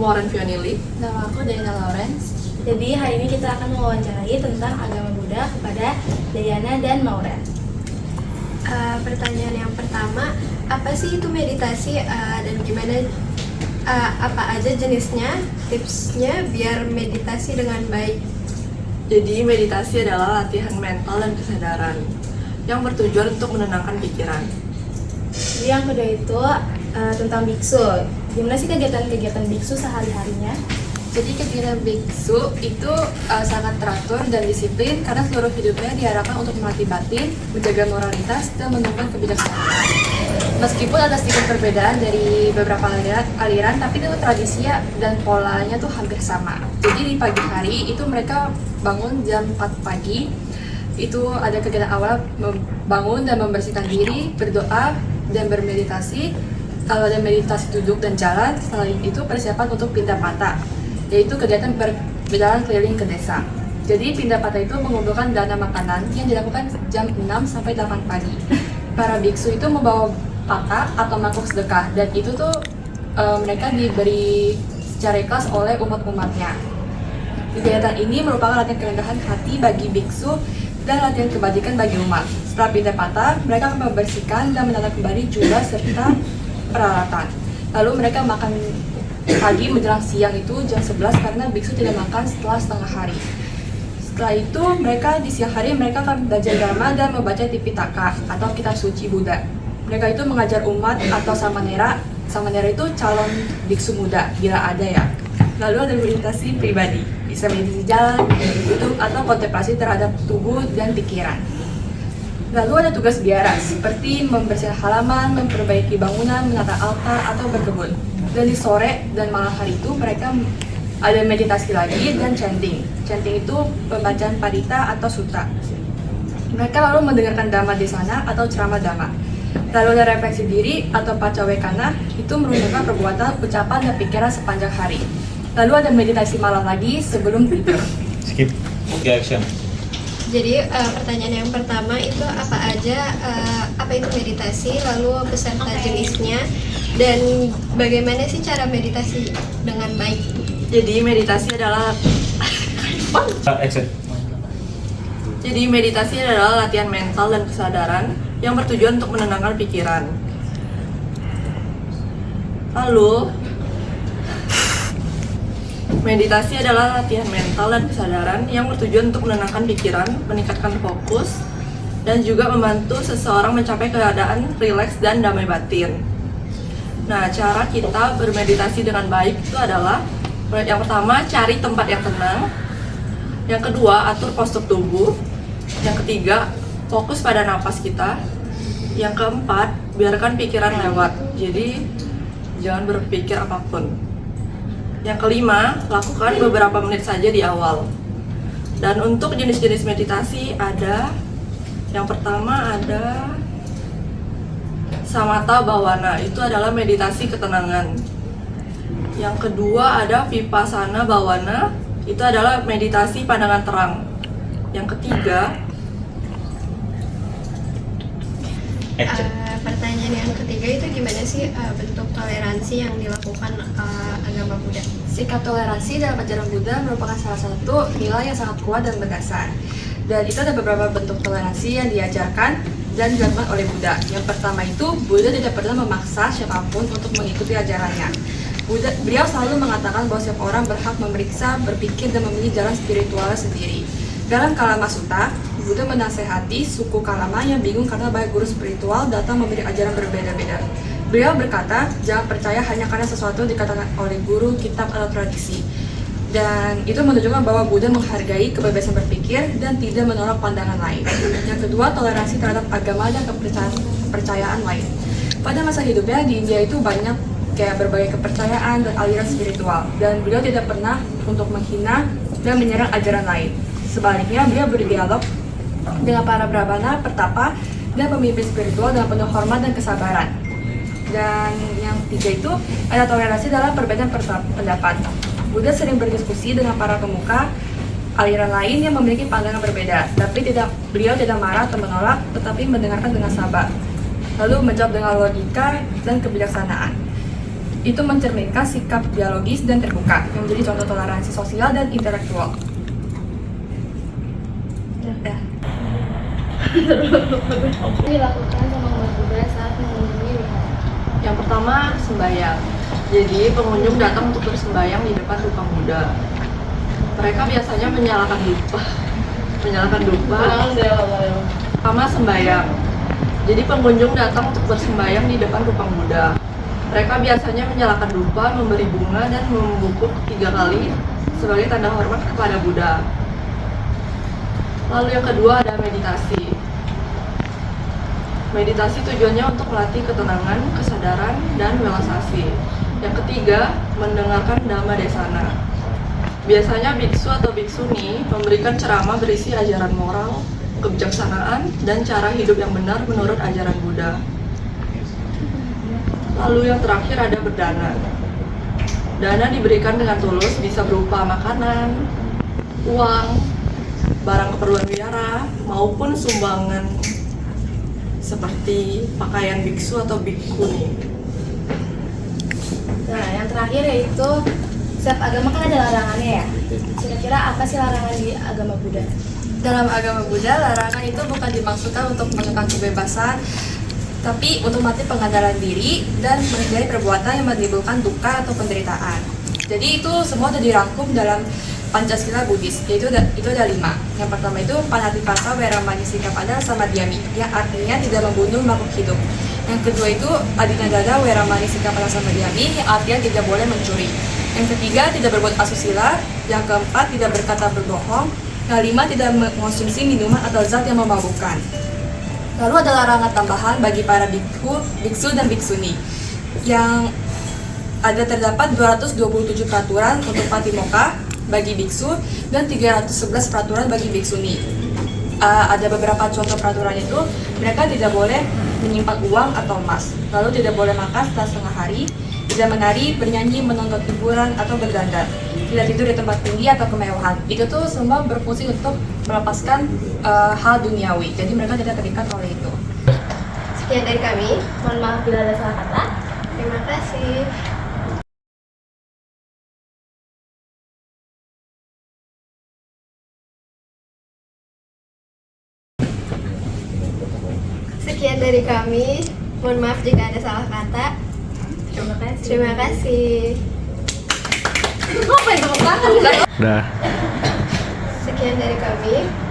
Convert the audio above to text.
Maureen Fionili. Nama aku Dayana Lawrence. Jadi hari ini kita akan mewawancarai tentang agama Buddha kepada Dayana dan Maureen. Pertanyaan yang pertama, apa sih itu meditasi dan gimana apa aja jenisnya, tipsnya biar meditasi dengan baik? Jadi meditasi adalah latihan mental dan kesadaran yang bertujuan untuk menenangkan pikiran. Jadi yang kedua itu tentang biksu. Gimana sih kegiatan-kegiatan biksu sehari-harinya? Jadi kegiatan biksu itu sangat teratur dan disiplin karena seluruh hidupnya diarahkan untuk melatih batin, menjaga moralitas, dan menemukan kebijaksanaan. Meskipun ada sedikit perbedaan dari beberapa aliran, tapi itu tradisi dan polanya tuh hampir sama. Jadi di pagi hari itu mereka bangun jam 4 pagi. Itu ada kegiatan awal bangun dan membersihkan diri, berdoa, dan bermeditasi. Kalau ada meditasi duduk dan jalan, setelah itu persiapan untuk pindah patah, yaitu kegiatan berjalan keliling ke desa. Jadi pindah patah itu mengumpulkan dana makanan yang dilakukan jam 6 sampai 8 pagi. Para biksu itu membawa patah atau mangkuk sedekah, dan itu tuh mereka diberi secara ikhlas oleh umat-umatnya. Kegiatan ini merupakan latihan kerendahan hati bagi biksu dan latihan kebajikan bagi umat. Setelah pindah patah, mereka akan membersihkan dan menata kembali jubah serta peralatan. Lalu mereka makan pagi menjelang siang itu jam 11 karena biksu tidak makan setelah setengah hari. Setelah itu mereka di siang hari mereka akan belajar dharma dan membaca Tipitaka atau kitab suci Buddha. Mereka itu mengajar umat atau samanera. Samanera itu calon biksu muda bila ada ya. Lalu ada meditasi pribadi, bisa meditasi jalan, duduk atau kontemplasi terhadap tubuh dan pikiran. Lalu ada tugas biara seperti membersihkan halaman, memperbaiki bangunan, menata altar, atau berkebun. Dan di sore dan malam hari itu mereka ada meditasi lagi dan chanting. Chanting itu pembacaan parita atau sutta. Mereka lalu mendengarkan dhamma desana atau ceramah dhamma. Lalu ada refleksi diri atau pacawekana, itu meruntuhkan perbuatan, ucapan, dan pikiran sepanjang hari. Lalu ada meditasi malam lagi sebelum tidur. Skip. Oke, action. Jadi pertanyaan yang pertama itu apa aja, apa itu meditasi, lalu beserta jenisnya, dan bagaimana sih cara meditasi dengan baik? Jadi meditasi adalah Action. Jadi meditasi adalah latihan mental dan kesadaran yang bertujuan untuk menenangkan pikiran. Lalu, meditasi adalah latihan mental dan kesadaran yang bertujuan untuk menenangkan pikiran, meningkatkan fokus, dan juga membantu seseorang mencapai keadaan rileks dan damai batin. Nah, cara kita bermeditasi dengan baik itu adalah yang pertama, cari tempat yang tenang. Yang kedua, atur postur tubuh. Yang ketiga, fokus pada napas kita. Yang keempat, biarkan pikiran lewat. Jadi, jangan berpikir apapun. Yang kelima, lakukan beberapa menit saja di awal. Dan untuk jenis-jenis meditasi ada, yang pertama ada Samatha Bhavana, itu adalah meditasi ketenangan. Yang kedua ada Vipassana Bhavana, itu adalah meditasi pandangan terang. Yang ketiga, Action. Pertanyaan yang ketiga itu gimana sih bentuk toleransi yang dilakukan agama Buddha? Sikap toleransi dalam ajaran Buddha merupakan salah satu nilai yang sangat kuat dan berdasar. Dan itu ada beberapa bentuk toleransi yang diajarkan dan dilakukan oleh Buddha. Yang pertama itu, Buddha tidak pernah memaksa siapapun untuk mengikuti ajarannya. Beliau selalu mengatakan bahwa setiap orang berhak memeriksa, berpikir, dan memilih jalan spiritualnya sendiri. Dalam Kalama Sutta, Buddha menasehati suku Kalama yang bingung karena banyak guru spiritual datang memberi ajaran berbeda-beda. Beliau berkata, jangan percaya hanya karena sesuatu dikatakan oleh guru, kitab, atau tradisi. Dan itu menunjukkan bahwa Buddha menghargai kebebasan berpikir dan tidak menolak pandangan lain. Yang kedua, toleransi terhadap agama dan kepercayaan lain. Pada masa hidupnya di India itu banyak kayak berbagai kepercayaan dan aliran spiritual. Dan beliau tidak pernah untuk menghina dan menyerang ajaran lain. Sebaliknya, beliau berdialog dengan para brahmana, pertapa, dan pemimpin spiritual dengan penuh hormat dan kesabaran. Dan yang ketiga itu ada toleransi dalam perbedaan pendapat. Buddha sering berdiskusi dengan para pemuka aliran lain yang memiliki pandangan berbeda, tapi beliau tidak marah atau menolak, tetapi mendengarkan dengan sabar, lalu menjawab dengan logika dan kebijaksanaan. itu mencerminkan sikap dialogis dan terbuka yang menjadi contoh toleransi sosial dan intelektual. Dilakukan sama umat Buddha saat mengunjungi wihara. Yang pertama, sembahyang. Jadi, pengunjung datang untuk bersembahyang di depan rupa Buddha. Mereka biasanya menyalakan dupa. Pertama, sembahyang. Jadi, pengunjung datang untuk bersembahyang di depan rupa Buddha. Mereka biasanya menyalakan dupa, memberi bunga, dan membungkuk 3 kali sebagai tanda hormat kepada Buddha. Lalu yang kedua ada meditasi. Meditasi tujuannya untuk melatih ketenangan, kesadaran, dan relaksasi. Yang ketiga, mendengarkan Dhamma Desana. Biasanya biksu atau biksuni memberikan ceramah berisi ajaran moral, kebijaksanaan, dan cara hidup yang benar menurut ajaran Buddha. Lalu yang terakhir ada berdana. Dana diberikan dengan tulus, bisa berupa makanan, uang, barang keperluan wihara, maupun sumbangan seperti pakaian biksu atau bikuni. Nah, yang terakhir yaitu setiap agama kan ada larangannya ya. Kira-kira apa sih larangan di agama Buddha? Dalam agama Buddha, larangan itu bukan dimaksudkan untuk mengekang kebebasan, tapi untuk melatih pengendalian diri dan menghindari perbuatan yang menimbulkan duka atau penderitaan. Jadi itu semua sudah dirangkum dalam Pancasila Buddhis, yaitu ada 5. Yang pertama itu Panatipata Weramani Sikapada Samadhyami, yang artinya tidak membunuh makhluk hidup. Yang kedua itu Adinadada Weramani Sikapada Samadhyami, yang artinya tidak boleh mencuri. Yang ketiga tidak berbuat asusila. Yang keempat tidak berkata berbohong. Yang 5 tidak mengonsumsi minuman atau zat yang memabukkan. Lalu ada larangan tambahan bagi para biksu dan biksuni, yang ada terdapat 227 peraturan untuk patimokkha bagi biksu dan 311 peraturan bagi biksuni. Ada beberapa contoh peraturan itu, mereka tidak boleh menyimpan uang atau emas, lalu tidak boleh makan setelah setengah hari, tidak menari, bernyanyi, menonton hiburan atau berdandan, tidak tidur di tempat tinggi atau kemewahan. Itu tuh semua berfungsi untuk melepaskan hal duniawi, jadi mereka tidak terikat oleh itu. Sekian dari kami. Mohon maaf bila ada salah kata. Terima kasih. Sekian dari kami. Mohon maaf jika ada salah kata. Terima kasih. Terima kasih. Kok pengen tepuk tangan? Dah. Sekian dari kami.